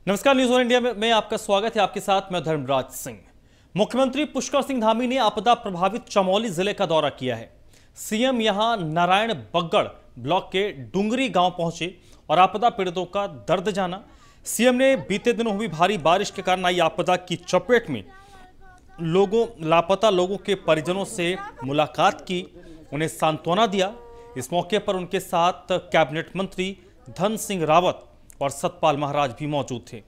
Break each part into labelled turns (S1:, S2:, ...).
S1: नमस्कार, news on India में आपका स्वागत है। आपके साथ मैं धर्मराज सिंह। मुख्यमंत्री पुष्कर सिंह धामी ने आपदा प्रभावित चमोली जिले का दौरा किया है। सीएम यहां नारायण बगड़ ब्लॉक के डुंगरी गांव पहुंचे और आपदा पीड़ितों का दर्द जाना। सीएम ने बीते दिनों हुई भारी बारिश के कारण आई आपदा की चपेट में लापता लोगों के परिजनों से मुलाकात की, उन्हें सांत्वना दिया। इस मौके पर उनके साथ कैबिनेट मंत्री धन सिंह रावत और सतपाल महाराज भी मौजूद थे।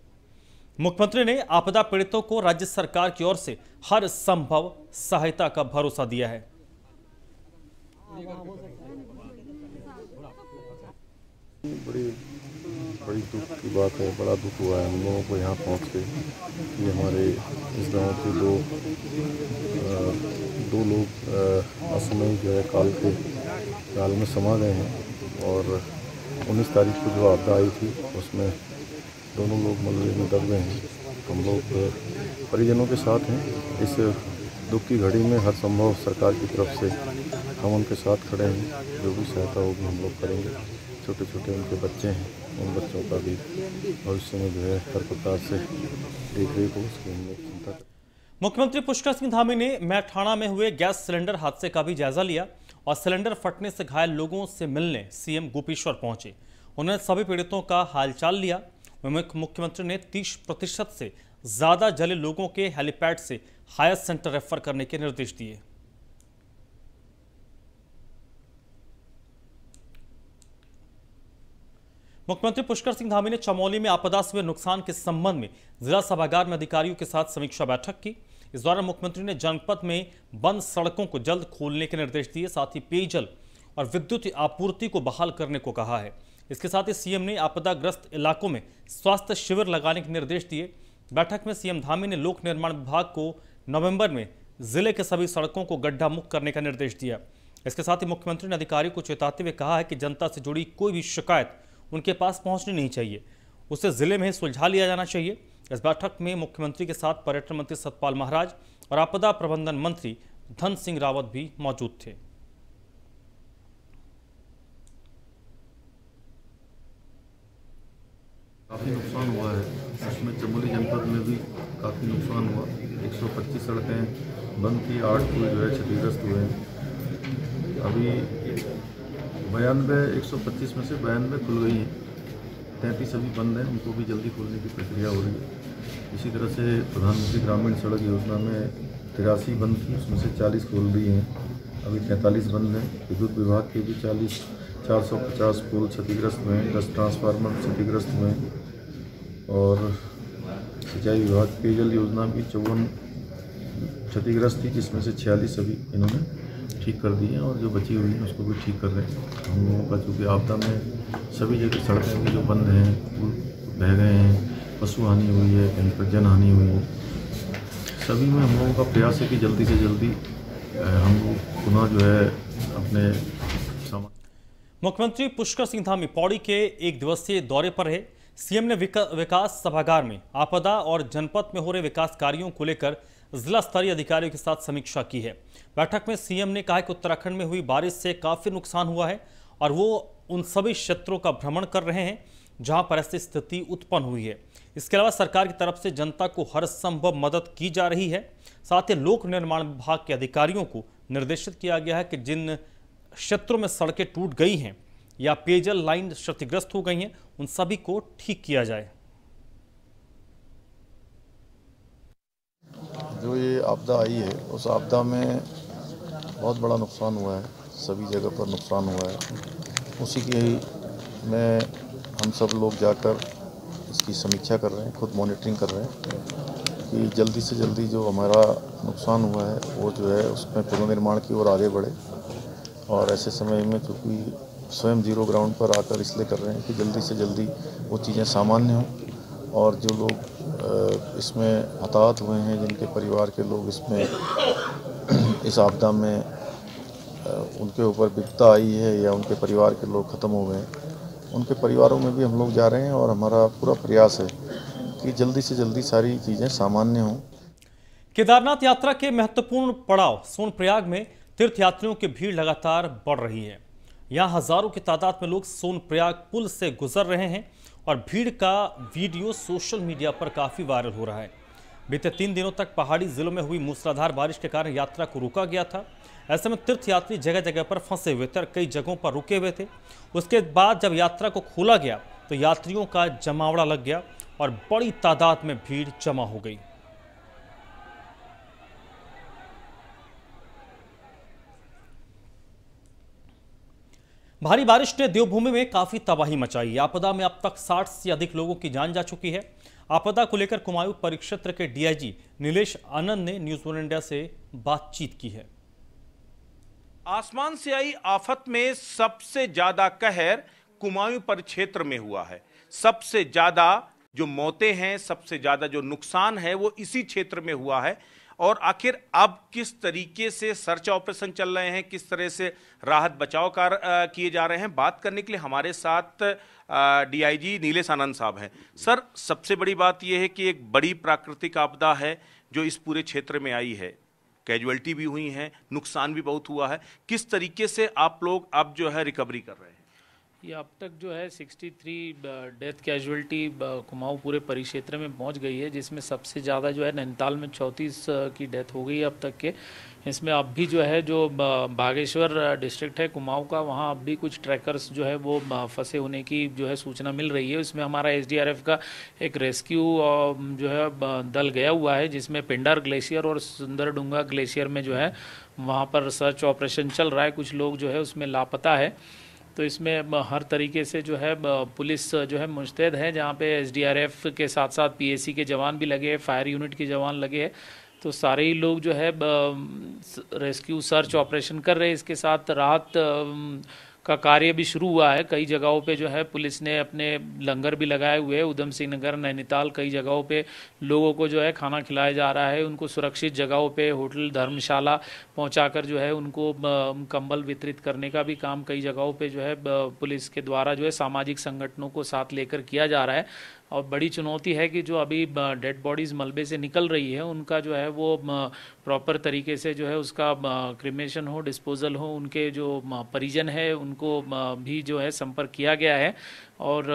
S1: मुख्यमंत्री ने आपदा पीड़ितों को राज्य सरकार की ओर से हर संभव सहायता का भरोसा दिया है।
S2: बड़ी दुख की बात है, बड़ा दुख हुआ है हम लोगों को यहाँ पहुँच के कि हमारे इस गांव के दो लोग असमय जो है काल में समा गए हैं। और 19 तारीख को जो आपदा आई थी उसमें दोनों लोग मलबे में दब गए हैं। हम लोग परिजनों के साथ हैं। इस दुख की घड़ी में हर संभव सरकार की तरफ से हम उनके साथ खड़े हैं। जो भी सहायता होगी हम लोग करेंगे। छोटे छोटे उनके बच्चे हैं, उन बच्चों का भी भविष्य में जो है हर प्रकार से देख रेख हो उसकी हम लोग चिंता करें।
S1: मुख्यमंत्री पुष्कर सिंह धामी ने मैठाणा में हुए गैस सिलेंडर हादसे का भी जायजा लिया और सिलेंडर फटने से घायल लोगों से मिलने सीएम गोपेश्वर पहुंचे। उन्होंने सभी पीड़ितों का हालचाल लिया। मुख्यमंत्री ने 30% से ज्यादा जले लोगों के हेलीपैड से हायर सेंटर रेफर करने के निर्देश दिए। मुख्यमंत्री पुष्कर सिंह धामी ने चमोली में आपदा से हुए नुकसान के संबंध में जिला सभागार में अधिकारियों के साथ समीक्षा बैठक की। इस दौरान मुख्यमंत्री ने जनपद में बंद सड़कों को जल्द खोलने के निर्देश दिए। साथ ही पेयजल और विद्युत आपूर्ति को बहाल करने को कहा है। इसके साथ ही सीएम ने आपदाग्रस्त इलाकों में स्वास्थ्य शिविर लगाने के निर्देश दिए। बैठक में सीएम धामी ने लोक निर्माण विभाग को नवंबर में जिले के सभी सड़कों को गड्ढा मुक्त करने का निर्देश दिया। इसके साथ ही मुख्यमंत्री ने अधिकारियों को चेताते हुए कहा है कि जनता से जुड़ी कोई भी शिकायत उनके पास पहुंचनी नहीं चाहिए, उसे जिले में ही सुलझा लिया जाना चाहिए। इस बैठक में मुख्यमंत्री के साथ पर्यटन मंत्री सतपाल महाराज और आपदा प्रबंधन मंत्री धन सिंह रावत भी मौजूद थे।
S2: काफ़ी नुकसान हुआ है, इसमें चमोली जनपद में भी काफ़ी नुकसान हुआ। 125 सड़कें बंद थी, 8 पुल जो है क्षतिग्रस्त हुए हैं। अभी 125 में से 92 खुल गई हैं, 33 अभी बंद हैं, उनको भी जल्दी खोलने की प्रक्रिया हो रही है। इसी तरह से प्रधानमंत्री ग्रामीण सड़क योजना में 83 बंद थी, उसमें से 40 खोल रही हैं, अभी 43 बंद हैं। विद्युत विभाग के भी 450 पोल क्षतिग्रस्त हुए हैं, 10 ट्रांसफार्मर क्षतिग्रस्त हुए हैं। और सिंचाई विभाग पेयजल योजना भी 54 क्षतिग्रस्त थी, जिसमें से 46 अभी इन्होंने ठीक कर दी हैं और जो बची हुई है उसको भी ठीक कर रहे हैं। हम लोगों का चूँकि आपदा में सभी जगह सड़कें भी जो बंद हैं, पुल बह गए हैं, पशु हानि हुई है, कहीं पर जन हानि हुई है, सभी में हम लोगों का प्रयास है कि जल्दी से जल्दी हम लोग पुनः जो है अपने
S1: मुख्यमंत्री पुष्कर सिंह धामी पौड़ी के एक दिवसीय दौरे पर है। सीएम ने विकास सभागार में आपदा और जनपद में हो रहे विकास कार्यों को लेकर जिला स्तरीय अधिकारियों के साथ समीक्षा की है। बैठक में सीएम ने कहा कि उत्तराखंड में हुई बारिश से काफी नुकसान हुआ है और वो उन सभी क्षेत्रों का भ्रमण कर रहे हैं जहां पर ऐसी स्थिति उत्पन्न हुई है। इसके अलावा सरकार की तरफ से जनता को हर संभव मदद की जा रही है। साथ ही लोक निर्माण विभाग के अधिकारियों को निर्देशित किया गया है कि जिन क्षेत्रों में सड़कें टूट गई हैं या पेयजल लाइन क्षतिग्रस्त हो गई हैं, उन सभी को ठीक किया जाए।
S2: जो ये आपदा आई है उस आपदा में बहुत बड़ा नुकसान हुआ है, सभी जगह पर नुकसान हुआ है। उसी की में हम सब लोग जाकर इसकी समीक्षा कर रहे हैं, खुद मॉनिटरिंग कर रहे हैं कि जल्दी से जल्दी जो हमारा नुकसान हुआ है वो जो है उसमें पुनर्निर्माण की ओर आगे बढ़े। और ऐसे समय में चूँकि स्वयं जीरो ग्राउंड पर आकर इसलिए कर रहे हैं कि जल्दी से जल्दी वो चीज़ें सामान्य हों और जो लोग इसमें हताहत हुए हैं, जिनके परिवार के लोग इसमें इस आपदा में उनके ऊपर विपदा आई है या उनके परिवार के लोग ख़त्म हो गए, उनके परिवारों में भी हम लोग जा रहे हैं और हमारा पूरा प्रयास है कि जल्दी से जल्दी सारी चीज़ें सामान्य हों।
S1: केदारनाथ यात्रा के महत्वपूर्ण पड़ाव सोनप्रयाग में तीर्थयात्रियों की भीड़ लगातार बढ़ रही है। यहाँ हजारों की तादाद में लोग सोनप्रयाग पुल से गुजर रहे हैं और भीड़ का वीडियो सोशल मीडिया पर काफ़ी वायरल हो रहा है। बीते 3 दिनों तक पहाड़ी जिलों में हुई मूसलाधार बारिश के कारण यात्रा को रोका गया था। ऐसे में तीर्थयात्री जगह जगह पर फंसे हुए थे और कई जगहों पर रुके हुए थे। उसके बाद जब यात्रा को खोला गया तो यात्रियों का जमावड़ा लग गया और बड़ी तादाद में भीड़ जमा हो गई। भारी बारिश ने देवभूमि में काफी तबाही मचाई। आपदा में अब तक 60 से अधिक लोगों की जान जा चुकी है। आपदा को लेकर कुमाऊं परिक्षेत्र के डीआईजी नीलेश आनंद ने न्यूज 1 इंडिया से बातचीत की है।
S3: आसमान से आई आफत में सबसे ज्यादा कहर कुमाऊं परिक्षेत्र में हुआ है। सबसे ज्यादा जो मौतें हैं, सबसे ज्यादा जो नुकसान है वो इसी क्षेत्र में हुआ है। और आखिर अब किस तरीके से सर्च ऑपरेशन चल रहे हैं, किस तरह से राहत बचाव कार्य किए जा रहे हैं, बात करने के लिए हमारे साथ डीआईजी नीलेश आनंद साहब हैं। सर, सबसे बड़ी बात यह है कि एक बड़ी प्राकृतिक आपदा है जो इस पूरे क्षेत्र में आई है। कैजुअलिटी भी हुई है, नुकसान भी बहुत हुआ है। किस तरीके से आप लोग अब जो है रिकवरी कर रहे हैं?
S4: ये अब तक जो है 63 डेथ कैजुअलिटी कुमाऊं पूरे परिक्षेत्र में पहुंच गई है, जिसमें सबसे ज़्यादा जो है नैनीताल में 34 की डेथ हो गई है अब तक के। इसमें अब भी जो है जो बागेश्वर डिस्ट्रिक्ट है कुमाऊं का, वहाँ अब भी कुछ ट्रैकर्स जो है वो फंसे होने की जो है सूचना मिल रही है। इसमें हमारा एसडीआरएफ का एक रेस्क्यू जो है दल गया हुआ है, जिसमें पिंडर ग्लेशियर और सुंदरडुंगा ग्लेशियर में जो है वहाँ पर सर्च ऑपरेशन चल रहा है। कुछ लोग जो है उसमें लापता है, तो इसमें हर तरीके से जो है पुलिस जो है मुस्तैद है, जहाँ पे एसडीआरएफ के साथ साथ पीएसी के जवान भी लगे हैं, फायर यूनिट के जवान लगे हैं। तो सारे ही लोग जो है रेस्क्यू सर्च ऑपरेशन कर रहे हैं। इसके साथ राहत का कार्य भी शुरू हुआ है। कई जगहों पे जो है पुलिस ने अपने लंगर भी लगाए हुए हैं। उधम सिंह नगर, नैनीताल, कई जगहों पे लोगों को जो है खाना खिलाया जा रहा है। उनको सुरक्षित जगहों पे होटल, धर्मशाला पहुंचाकर जो है उनको कंबल वितरित करने का भी काम कई जगहों पे जो है पुलिस के द्वारा जो है सामाजिक संगठनों को साथ लेकर किया जा रहा है। और बड़ी चुनौती है कि जो अभी डेड बॉडीज़ मलबे से निकल रही है, उनका जो है वो प्रॉपर तरीके से जो है उसका क्रिमेशन हो, डिस्पोजल हो। उनके जो परिजन है उनको भी जो है संपर्क किया गया है। और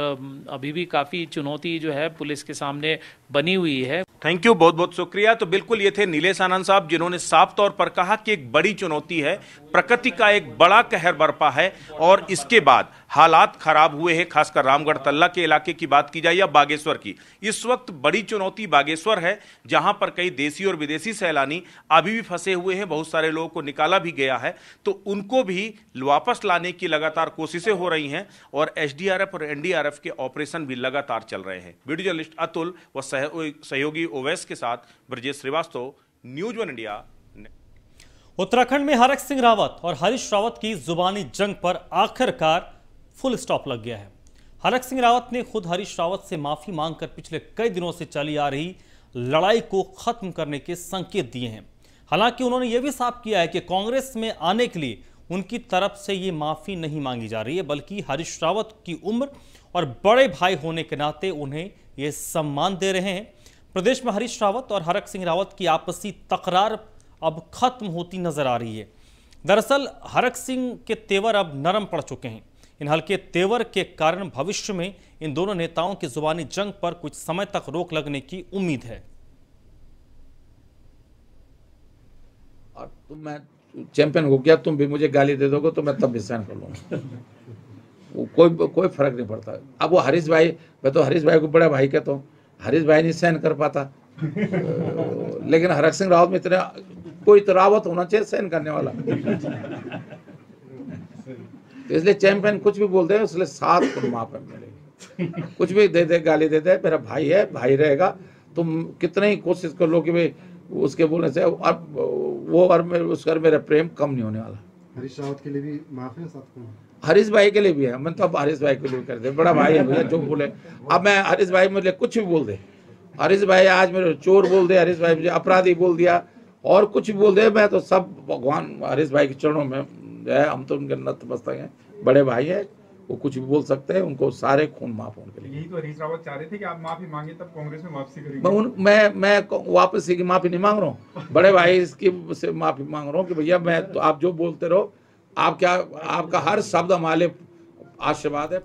S4: अभी भी काफ़ी चुनौती जो है पुलिस के सामने बनी हुई है।
S3: थैंक यू, बहुत बहुत शुक्रिया। तो बिल्कुल ये थे नीलेश आनंद साहब, जिन्होंने साफ तौर पर कहा कि एक बड़ी चुनौती है, प्रकृति का एक बड़ा कहर बरपा है और इसके बाद हालात खराब हुए हैं। खासकर रामगढ़ तल्ला के इलाके की बात की जाए या बागेश्वर की, इस वक्त बड़ी चुनौती बागेश्वर है, जहां पर कई देसी और विदेशी सैलानी अभी भी फंसे हुए हैं। बहुत सारे लोगों को निकाला भी गया है, तो उनको भी वापस लाने की लगातार कोशिशें हो रही हैं और एसडीआरएफ और एनडीआरएफ के ऑपरेशन भी लगातार चल रहे हैं। वीडियो जर्नलिस्ट अतुल व सहयोगी ओवैस के साथ ब्रजेश श्रीवास्तव, न्यूज 1 इंडिया।
S1: उत्तराखंड में हरक सिंह रावत और हरीश रावत की जुबानी जंग पर आखिरकार फुल स्टॉप लग गया है। हरक सिंह रावत ने खुद हरीश रावत से माफी मांगकर पिछले कई दिनों से चली आ रही लड़ाई को खत्म करने के संकेत दिए हैं। हालांकि उन्होंने यह भी साफ किया है कि कांग्रेस में आने के लिए उनकी तरफ से ये माफी नहीं मांगी जा रही है, बल्कि हरीश रावत की उम्र और बड़े भाई होने के नाते उन्हें ये सम्मान दे रहे हैं। प्रदेश में हरीश रावत और हरक सिंह रावत की आपसी तकरार अब खत्म होती नजर आ रही है। दरअसल हरक सिंह के तेवर अब नरम पड़ चुके हैं। इन हल्के तेवर के कारण भविष्य में इन दोनों नेताओं की जुबानी जंग पर कुछ समय तक रोक लगने की उम्मीद है।
S5: और मैं चैंपियन हो गया, तुम भी मुझे गाली दे दोगे तो मैं तब भी सहन कर लूंगा। कोई फर्क नहीं पड़ता। अब वो हरीश भाई, मैं तो हरीश भाई को बड़ा भाई कहता हूँ, हरीश भाई नहीं सहन कर पाता, लेकिन हरक सिंह रावत में इतने कोई तो रावत होना चाहिए सहन करने वाला। तो इसलिए चैंपियन कुछ भी बोलते हैं, इसलिए 7 गुण माफ मिलेगी। कुछ भी दे दे, गाली दे दे, मेरा भाई है, भाई रहेगा। तुम कितने ही कोशिश कर लो कि भाई उसके बोलने से अब वो और उसका मेरा प्रेम कम नहीं होने वाला।
S6: हरीश रावत के लिए भी माफ है, 7 गुण
S5: हरीश भाई के लिए भी है। मैं तो अब हरीश भाई के लिए कर दे, बड़ा भाई है भैया, जो बोले। अब मैं हरीश भाई मुझे कुछ भी बोल दे, हरीश भाई आज मेरे चोर बोल दे, हरीश भाई मुझे अपराधी बोल दिया और कुछ भी बोल दे, मैं तो सब भगवान हरीश भाई के चरणों में जो है, हम तो उनके नतमस्तक हैं। बड़े भाई है, वो कुछ भी बोल सकते हैं, उनको सारे खून माफ होने के लिए।
S7: यही तो हरीश रावत चाह रहे थे कि आप माफी मांगे तब कांग्रेस में वापसी करेंगे।
S5: मैं वापसी की माफी नहीं मांग रहा हूँ, बड़े भाई इसकी से माफी मांग रहा हूँ कि भैया मैं तो आप जो बोलते रहो, आपका हर शब्द हमारे आशीर्वाद है।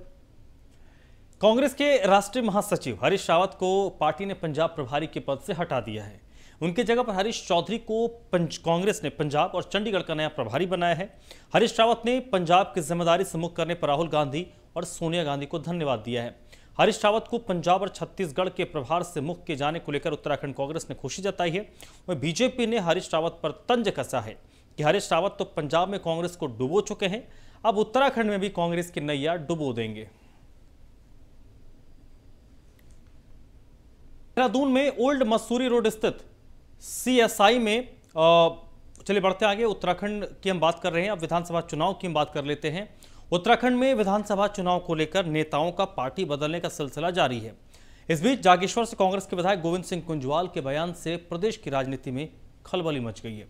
S1: कांग्रेस के राष्ट्रीय महासचिव हरीश रावत को पार्टी ने पंजाब प्रभारी के पद से हटा दिया है। उनके जगह पर हरीश चौधरी को कांग्रेस ने पंजाब और चंडीगढ़ का नया प्रभारी बनाया है। हरीश रावत ने पंजाब की जिम्मेदारी से मुक्त करने पर राहुल गांधी और सोनिया गांधी को धन्यवाद दिया है। हरीश रावत को पंजाब और छत्तीसगढ़ के प्रभार से मुक्त किए जाने को लेकर उत्तराखंड कांग्रेस ने खुशी जताई है। वहीं बीजेपी ने हरीश रावत पर तंज कसा है कि हरीश रावत तो पंजाब में कांग्रेस को डुबो चुके हैं, अब उत्तराखंड में भी कांग्रेस की नैया डुबो देंगे। देहरादून में ओल्ड मसूरी रोड स्थित CSI में चलिए बढ़ते आगे। उत्तराखंड की हम बात कर रहे हैं, अब विधानसभा चुनाव की हम बात कर लेते हैं। उत्तराखंड में विधानसभा चुनाव को लेकर नेताओं का पार्टी बदलने का सिलसिला जारी है। इस बीच जागेश्वर से कांग्रेस के विधायक गोविंद सिंह कुंजवाल के बयान से प्रदेश की राजनीति में खलबली मच गई है।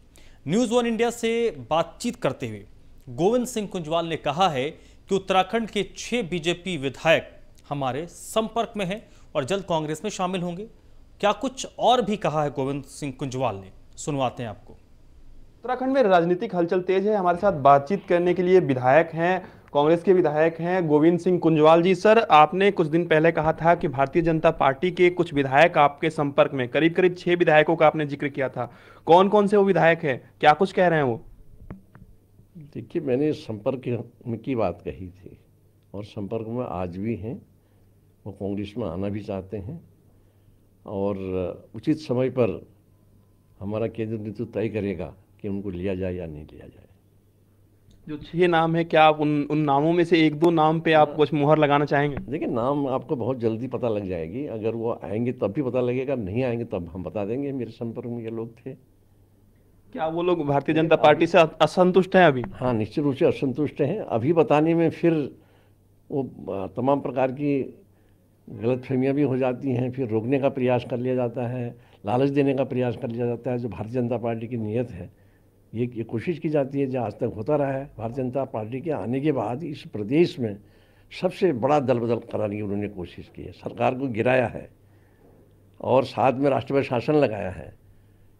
S1: न्यूज़ 1 इंडिया से बातचीत करते हुए गोविंद सिंह कुंजवाल ने कहा है कि उत्तराखंड के 6 बीजेपी विधायक हमारे संपर्क में हैं और जल्द कांग्रेस में शामिल होंगे। क्या कुछ और भी कहा है गोविंद सिंह कुंजवाल ने, सुनवाते हैं आपको।
S8: उत्तराखंड में राजनीतिक हलचल तेज है। हमारे साथ बातचीत करने के लिए विधायक हैं, कांग्रेस के विधायक हैं गोविंद सिंह कुंजवाल जी। सर, आपने कुछ दिन पहले कहा था कि भारतीय जनता पार्टी के कुछ विधायक आपके संपर्क में, करीब करीब 6 विधायकों का आपने जिक्र किया था। कौन कौन से वो विधायक हैं, क्या कुछ कह रहे हैं वो?
S9: देखिए, मैंने संपर्क की बात कही थी और संपर्क में आज भी हैं। वो कांग्रेस में आना भी चाहते हैं और उचित समय पर हमारा केंद्रीय नेतृत्व तय करेगा कि उनको लिया जाए या नहीं लिया जाए।
S8: जो 6 नाम है, क्या आप उन नामों में से 1-2 नाम पे आप कुछ मुहर लगाना चाहेंगे?
S9: देखिए, नाम आपको बहुत जल्दी पता लग जाएगी। अगर वो आएंगे तब भी पता लगेगा, नहीं आएंगे तब हम बता देंगे। मेरे संपर्क में ये लोग थे।
S8: क्या वो लोग भारतीय जनता पार्टी से असंतुष्ट हैं अभी?
S9: हाँ, निश्चित रूप से असंतुष्ट हैं। अभी बताने में फिर वो तमाम प्रकार की गलतफहमियां भी हो जाती हैं, फिर रोकने का प्रयास कर लिया जाता है, लालच देने का प्रयास कर लिया जाता है। जो भारतीय जनता पार्टी की नीयत है, ये कोशिश की जाती है, जो आज तक होता रहा है। भारतीय जनता पार्टी के आने के बाद इस प्रदेश में सबसे बड़ा दल बदल कराने की उन्होंने कोशिश की है। सरकार को गिराया है और साथ में राष्ट्रपति शासन लगाया है।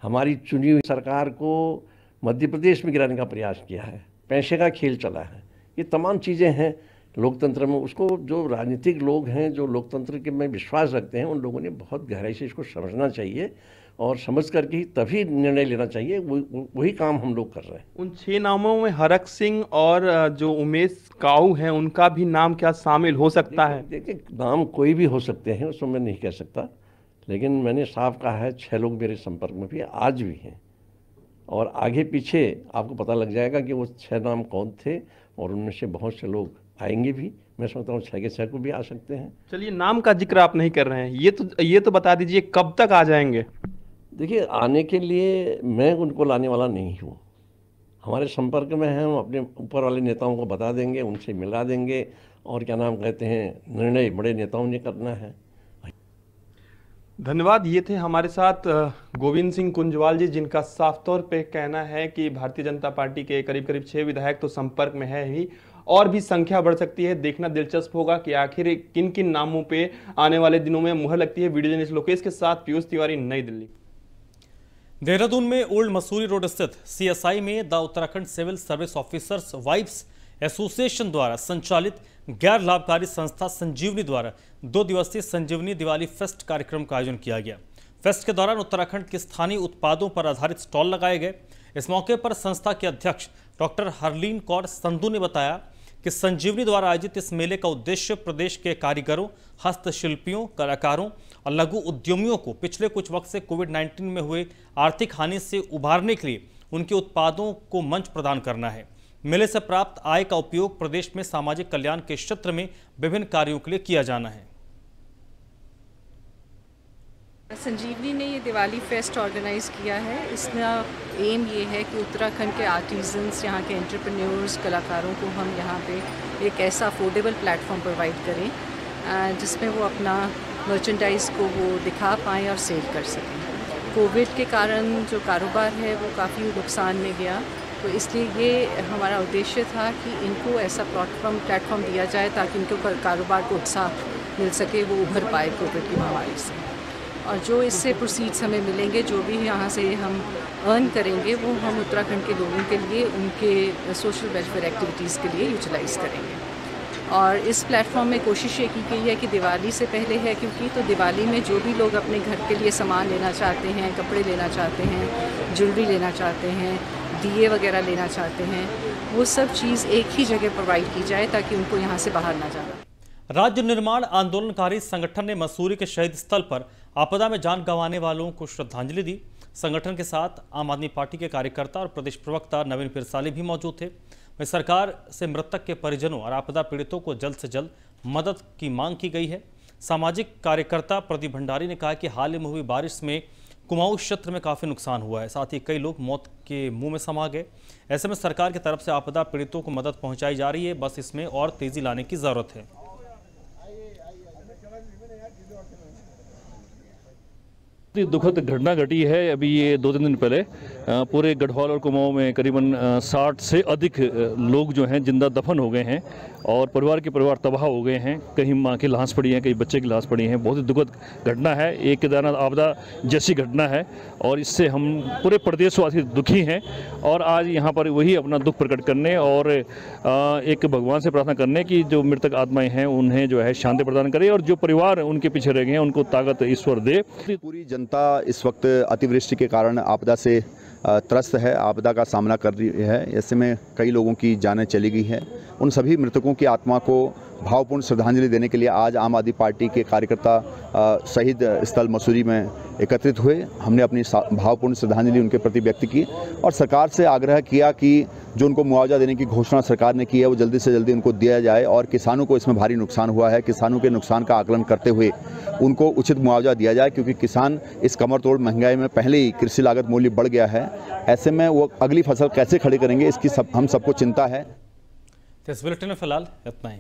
S9: हमारी चुनी हुई सरकार को मध्य प्रदेश में गिराने का प्रयास किया है। पैसे का खेल चला है। ये तमाम चीज़ें हैं लोकतंत्र में। उसको जो राजनीतिक लोग हैं, जो लोकतंत्र के में विश्वास रखते हैं, उन लोगों ने बहुत गहराई से इसको समझना चाहिए और समझ करके तभी निर्णय लेना चाहिए। वही काम हम लोग कर रहे हैं।
S8: उन 6 नामों में हरक सिंह और जो उमेश काऊ हैं, उनका भी नाम क्या शामिल हो सकता है?
S9: देखिए, नाम कोई भी हो सकते हैं, उसमें मैं नहीं कह सकता, लेकिन मैंने साफ कहा है 6 लोग मेरे संपर्क में भी आज भी हैं और आगे पीछे आपको पता लग जाएगा कि वो 6 नाम कौन थे और उनमें से बहुत से लोग आएंगे भी। मैं समझता हूँ 6 के 6 को भी आ सकते हैं।
S8: चलिए, नाम का जिक्र आप नहीं कर रहे हैं, ये तो बता दीजिए कब तक आ जाएंगे?
S9: देखिए, आने के लिए मैं उनको लाने वाला नहीं हूँ। हमारे संपर्क में हैं, हम अपने ऊपर वाले नेताओं को बता देंगे, उनसे मिला देंगे और क्या नाम कहते हैं, निर्णय बड़े नेताओं ने करना है।
S8: धन्यवाद। ये थे हमारे साथ गोविंद सिंह कुंजवाल जी, जिनका साफ तौर पे कहना है कि भारतीय जनता पार्टी के करीब करीब 6 विधायक तो संपर्क में है ही, और भी संख्या बढ़ सकती है। देखना दिलचस्प होगा कि आखिर किन किन नामों पे आने वाले दिनों में मुहर लगती है। वीडियो जर्नलिस्ट लोकेश के साथ पीयूष तिवारी, नई दिल्ली।
S1: देहरादून में ओल्ड मसूरी रोड स्थित CSI में the Uttarakhand civil service officers wives association द्वारा संचालित गैर लाभकारी संस्था संजीवनी द्वारा 2 दिवसीय संजीवनी दिवाली फेस्ट कार्यक्रम का आयोजन किया गया। फेस्ट के दौरान उत्तराखंड के स्थानीय उत्पादों पर आधारित स्टॉल लगाए गए। इस मौके पर संस्था के अध्यक्ष डॉक्टर हरलीन कौर संधू ने बताया कि संजीवनी द्वारा आयोजित इस मेले का उद्देश्य प्रदेश के कारीगरों, हस्तशिल्पियों, कलाकारों और लघु उद्यमियों को पिछले कुछ वक्त से कोविड-19 में हुए आर्थिक हानि से उबारने के लिए उनके उत्पादों को मंच प्रदान करना है। मेले से प्राप्त आय का उपयोग प्रदेश में सामाजिक कल्याण के क्षेत्र में विभिन्न कार्यों के लिए किया जाना है।
S10: संजीवनी ने ये दिवाली फेस्ट ऑर्गेनाइज़ किया है। इसका एम ये है कि उत्तराखंड के आर्टिजन्स, यहाँ के एंटरप्रेन्योर्स, कलाकारों को हम यहाँ पे एक ऐसा अफोर्डेबल प्लेटफॉर्म प्रोवाइड करें जिसमें वो अपना मर्चेंडाइज़ को वो दिखा पाएँ और सेल कर सकें। कोविड के कारण जो कारोबार है वो काफ़ी नुकसान में गया, तो इसलिए ये हमारा उद्देश्य था कि इनको ऐसा प्लेटफॉर्म दिया जाए ताकि इनको कारोबार को उत्साह मिल सके, वो उभर पाए कोविड की महामारी से। और जो इससे प्रोसीड्स हमें मिलेंगे, जो भी यहाँ से हम अर्न करेंगे, वो हम उत्तराखंड के लोगों के लिए उनके सोशल वेलफेयर एक्टिविटीज़ के लिए यूटिलाइज़ करेंगे। और इस प्लेटफॉर्म में कोशिश ये की गई है कि दिवाली से पहले है क्योंकि, तो दिवाली में जो भी लोग अपने घर के लिए सामान लेना चाहते हैं, कपड़े लेना चाहते हैं, ज्वेलरी लेना चाहते हैं, दिए वगैरह लेना चाहते हैं, वो सब चीज़ एक ही जगह प्रोवाइड की जाए ताकि उनको यहाँ से बाहर ना जाना।
S1: राज्य निर्माण आंदोलनकारी संगठन ने मसूरी के शहीद स्थल पर आपदा में जान गंवाने वालों को श्रद्धांजलि दी। संगठन के साथ आम आदमी पार्टी के कार्यकर्ता और प्रदेश प्रवक्ता नवीन पिरसाली भी मौजूद थे। वहीं सरकार से मृतक के परिजनों और आपदा पीड़ितों को जल्द से जल्द मदद की मांग की गई है। सामाजिक कार्यकर्ता प्रदीप भंडारी ने कहा कि हाल ही में हुई बारिश में कुमाऊं क्षेत्र में काफ़ी नुकसान हुआ है, साथ ही कई लोग मौत के मुंह में समा गए। ऐसे में सरकार की तरफ से आपदा पीड़ितों को मदद पहुंचाई जा रही है, बस इसमें और तेजी लाने की ज़रूरत है।
S11: दुखद घटना घटी है अभी ये 2-3 दिन पहले। पूरे गढ़वाल और कुमाऊं में करीबन 60 से अधिक लोग जो हैं जिंदा दफन हो गए हैं और परिवार तबाह हो गए हैं। कहीं माँ की लाश पड़ी है, कहीं बच्चे की लाश पड़ी है। बहुत ही दुखद घटना है, एक केदारनाथ आपदा जैसी घटना है और इससे हम पूरे प्रदेशवासी दुखी हैं। और आज यहाँ पर वही अपना दुख प्रकट करने और एक भगवान से प्रार्थना करने की जो मृतक आत्माएं हैं उन्हें जो है शांति प्रदान करे और जो परिवार उनके पीछे रह गए हैं उनको ताकत ईश्वर दे।
S12: पूरी जनता इस वक्त अतिवृष्टि के कारण आपदा से त्रस्त है, आपदा का सामना कर रही है। ऐसे में कई लोगों की जानें चली गई है। उन सभी मृतकों की आत्मा को भावपूर्ण श्रद्धांजलि देने के लिए आज आम आदमी पार्टी के कार्यकर्ता शहीद स्थल मसूरी में एकत्रित हुए। हमने अपनी भावपूर्ण श्रद्धांजलि उनके प्रति व्यक्त की और सरकार से आग्रह किया कि जो उनको मुआवजा देने की घोषणा सरकार ने की है वो जल्दी से जल्दी उनको दिया जाए और किसानों को इसमें भारी नुकसान हुआ है, किसानों के नुकसान का आकलन करते हुए उनको उचित मुआवजा दिया जाए, क्योंकि किसान इस कमर तोड़ महंगाई में पहले ही कृषि लागत मूल्य बढ़ गया है। ऐसे में वो अगली फसल कैसे खड़ी करेंगे इसकी हम सबको चिंता है।
S1: इस बुलेटिन में फिलहाल इतना ही।